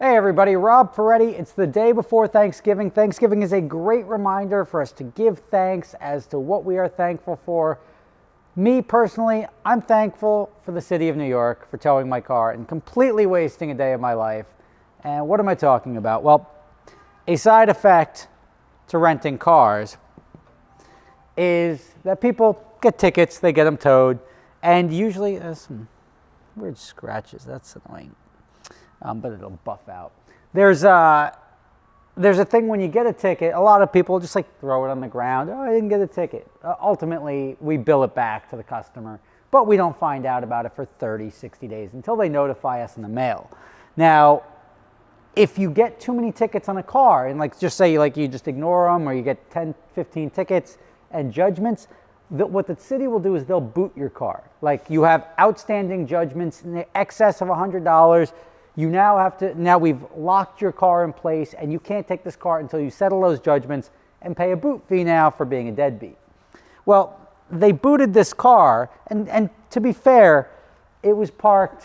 Hey everybody, Rob Ferretti. It's the day before Thanksgiving. Thanksgiving is a great reminder for us to give thanks as to what we are thankful for. Me personally, I'm thankful for the city of New York for towing my car and completely wasting a day of my life. And what am I talking about? Well, a side effect to renting cars is that people get tickets, they get them towed, and usually there's some weird scratches. That's annoying. But it'll buff out. There's a thing when you get a ticket, a lot of people just like throw it on the ground. Oh, I didn't get a ticket. Ultimately, we bill it back to the customer, but we don't find out about it for 30, 60 days until they notify us in the mail. Now, if you get too many tickets on a car, and like just say you just ignore them, or you get 10, 15 tickets and judgments, what the city will do is they'll boot your car. Like you have outstanding judgments in excess of $100. You now we've locked your car in place and you can't take this car until you settle those judgments and pay a boot fee now for being a deadbeat. Well, they booted this car and to be fair, it was parked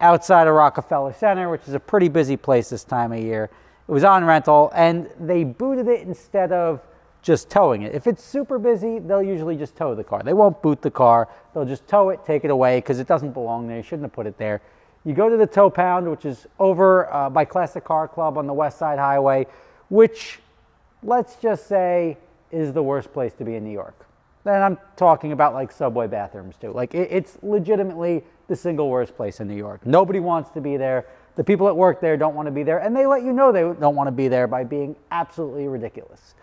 outside of Rockefeller Center, which is a pretty busy place this time of year. It was on rental and they booted it instead of just towing it. If it's super busy, they'll usually just tow the car. They won't boot the car. They'll just tow it, take it away because it doesn't belong there. You shouldn't have put it there. You go to the tow pound, which is over by Classic Car Club on the West Side Highway, which, let's just say, is the worst place to be in New York. And I'm talking about like subway bathrooms too. Like it's legitimately the single worst place in New York. Nobody wants to be there. The people that work there don't want to be there, and they let you know they don't want to be there by being absolutely ridiculous.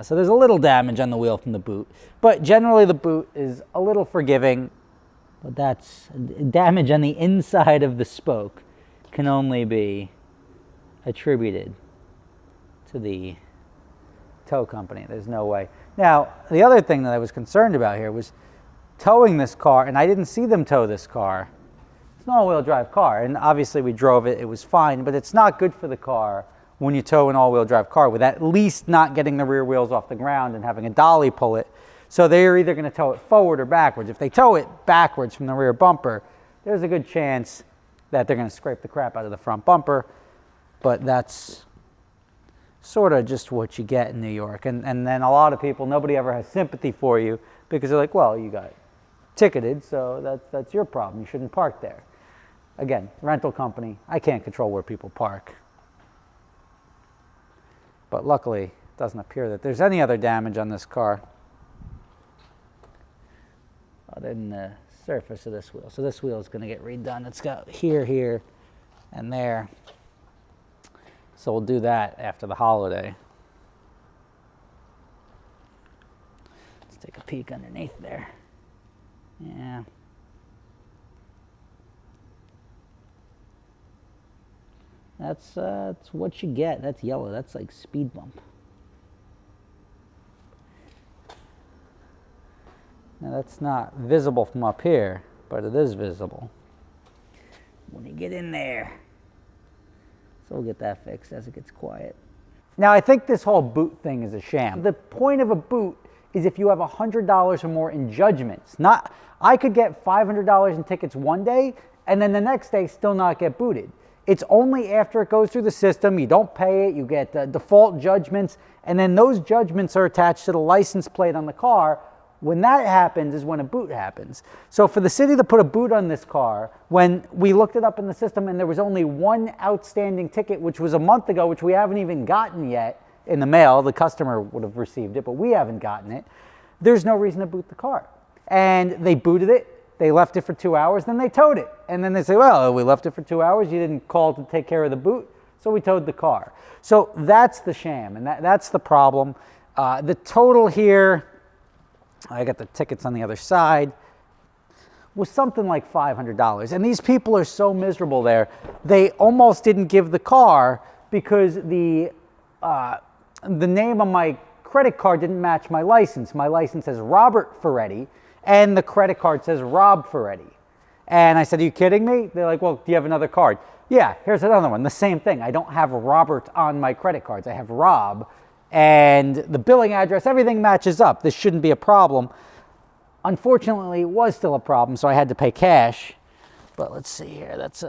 So there's a little damage on the wheel from the boot, but generally the boot is a little forgiving. But that's damage on the inside of the spoke can only be attributed to the tow company. There's no way. Now, the other thing that I was concerned about here was towing this car, and I didn't see them tow this car. It's an all-wheel drive car, and obviously we drove it. It was fine, but it's not good for the car when you tow an all-wheel drive car with at least not getting the rear wheels off the ground and having a dolly pull it. So they're either going to tow it forward or backwards. If they tow it backwards from the rear bumper, there's a good chance that they're going to scrape the crap out of the front bumper. But that's sort of just what you get in New York. And then a lot of people, nobody ever has sympathy for you because they're like, well, you got ticketed, so that's your problem. You shouldn't park there. Again, rental company, I can't control where people park. But luckily, it doesn't appear that there's any other damage on this car other than the surface of this wheel. So this wheel is going to get redone. It's got here, and there. So we'll do that after the holiday. Let's take a peek underneath there. Yeah. That's what you get. That's yellow. That's like speed bump. Now that's not visible from up here, but it is visible when you get in there. So we'll get that fixed as it gets quiet. Now I think this whole boot thing is a sham. The point of a boot is if you have $100 or more in judgments. I could get $500 in tickets one day and then the next day still not get booted. It's only after it goes through the system, you don't pay it, you get the default judgments, and then those judgments are attached to the license plate on the car. When that happens is when a boot happens. So for the city to put a boot on this car, when we looked it up in the system and there was only one outstanding ticket, which was a month ago, which we haven't even gotten yet in the mail, the customer would have received it, but we haven't gotten it, there's no reason to boot the car. And they booted it, they left it for 2 hours, then they towed it. And then they say, well, we left it for 2 hours, you didn't call to take care of the boot, so we towed the car. So that's the sham, and that's the problem. The total here, I got the tickets on the other side, was something like $500. And these people are so miserable there, they almost didn't give the car because the name on my credit card didn't match my license. My license says Robert Ferretti, and the credit card says Rob Ferretti. And I said, are you kidding me? They're like, well, do you have another card? Yeah, here's another one. The same thing. I don't have Robert on my credit cards. I have Rob. And the billing address, everything matches up. This shouldn't be a problem. Unfortunately, it was still a problem, so I had to pay cash. But let's see here. That's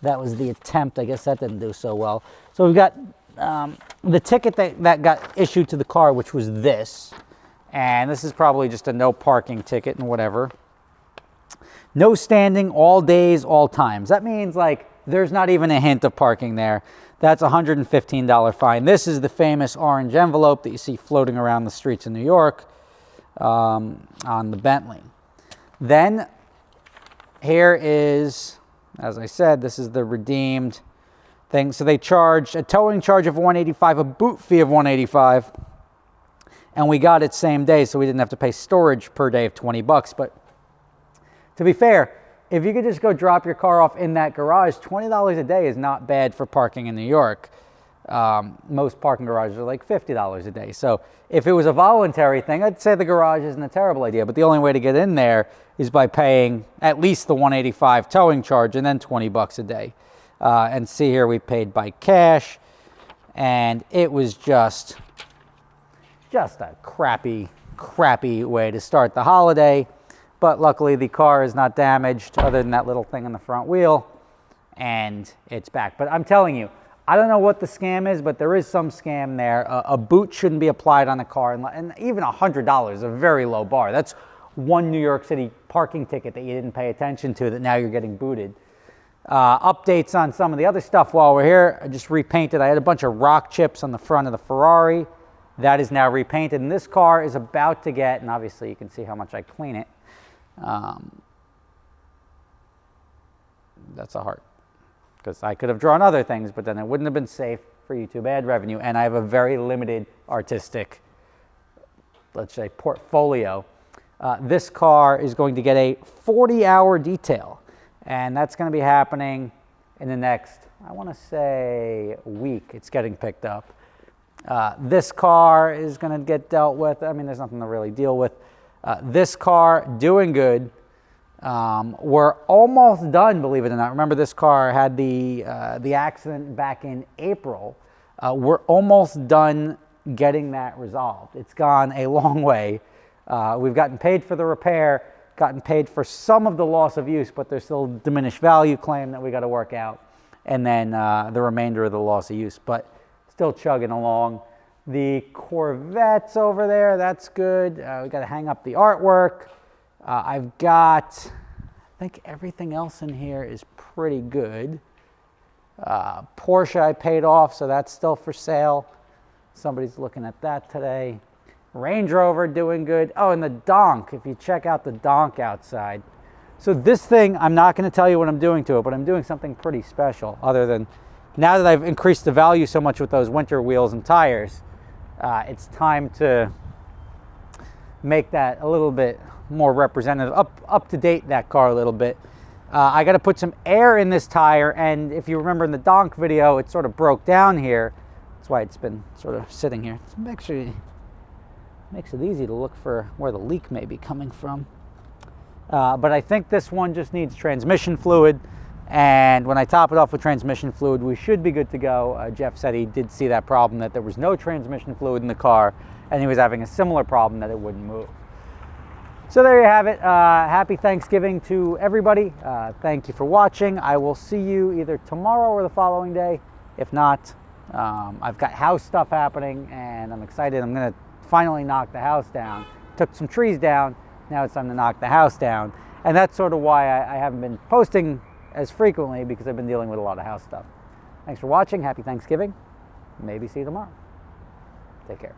That was the attempt. I guess that didn't do so well. So we've got the ticket that got issued to the car, which was this. And this is probably just a no parking ticket and whatever. No standing all days, all times. That means like there's not even a hint of parking there. That's a $115 fine. This is the famous orange envelope that you see floating around the streets of New York on the Bentley. Then here is, as I said, this is the redeemed thing. So they charged a towing charge of $185, a boot fee of $185, and we got it same day, so we didn't have to pay storage per day of $20. But to be fair, if you could just go drop your car off in that garage, $20 a day is not bad for parking in New York. Most parking garages are like $50 a day. So if it was a voluntary thing, I'd say the garage isn't a terrible idea. But the only way to get in there is by paying at least the $185 towing charge and then $20 a day. And see here, we paid by cash, and it was just a crappy way to start the holiday. But luckily the car is not damaged other than that little thing on the front wheel, and it's back. But I'm telling you, I don't know what the scam is, but there is some scam there. A boot shouldn't be applied on a car, and even $100 is a very low bar. That's one New York City parking ticket that you didn't pay attention to that now you're getting booted. Updates on some of the other stuff while we're here. I just repainted. I had a bunch of rock chips on the front of the Ferrari. That is now repainted, and this car is about to get, and obviously you can see how much I clean it. That's a heart, because I could have drawn other things, but then it wouldn't have been safe for YouTube ad revenue, and I have a very limited artistic, let's say, portfolio. This car is going to get a 40-hour detail, and that's going to be happening in the next, I want to say, week. It's getting picked up. This car is going to get dealt with. I mean, there's nothing to really deal with. This car, doing good. We're almost done, believe it or not. Remember, this car had the accident back in April. We're almost done getting that resolved. It's gone a long way. We've gotten paid for the repair, gotten paid for some of the loss of use, but there's still diminished value claim that we got to work out, and then the remainder of the loss of use, but still chugging along. The Corvette's over there, that's good. We got to hang up the artwork. I've got, I think everything else in here is pretty good. Porsche I paid off, so that's still for sale. Somebody's looking at that today. Range Rover doing good. Oh, and the donk, if you check out the donk outside. So this thing, I'm not going to tell you what I'm doing to it, but I'm doing something pretty special, other than now that I've increased the value so much with those winter wheels and tires, it's time to make that a little bit more representative, up to date that car a little bit. I got to put some air in this tire, and if you remember in the donk video, it sort of broke down here. That's why it's been sort of sitting here. It actually makes it easy to look for where the leak may be coming from. But I think this one just needs transmission fluid, and when I top it off with transmission fluid, we should be good to go. Jeff said he did see that problem, that there was no transmission fluid in the car, and he was having a similar problem that it wouldn't move. So there you have it. Happy Thanksgiving to everybody. Thank you for watching. I will see you either tomorrow or the following day. If not, I've got house stuff happening, and I'm excited. I'm going to finally knock the house down. Took some trees down. Now it's time to knock the house down. And that's sort of why I haven't been posting as frequently, because I've been dealing with a lot of house stuff. Thanks for watching. Happy Thanksgiving. Maybe see you tomorrow. Take care.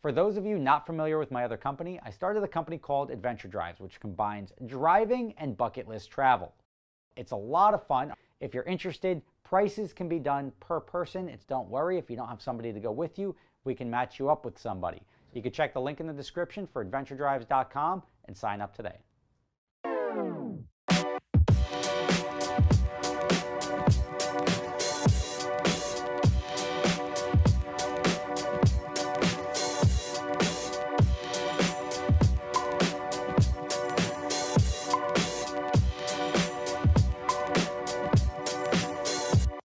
For those of you not familiar with my other company, I started a company called Adventure Drives, which combines driving and bucket list travel. It's a lot of fun. If you're interested, prices can be done per person. Don't worry, if you don't have somebody to go with you, we can match you up with somebody. You can check the link in the description for adventuredrives.com and sign up today.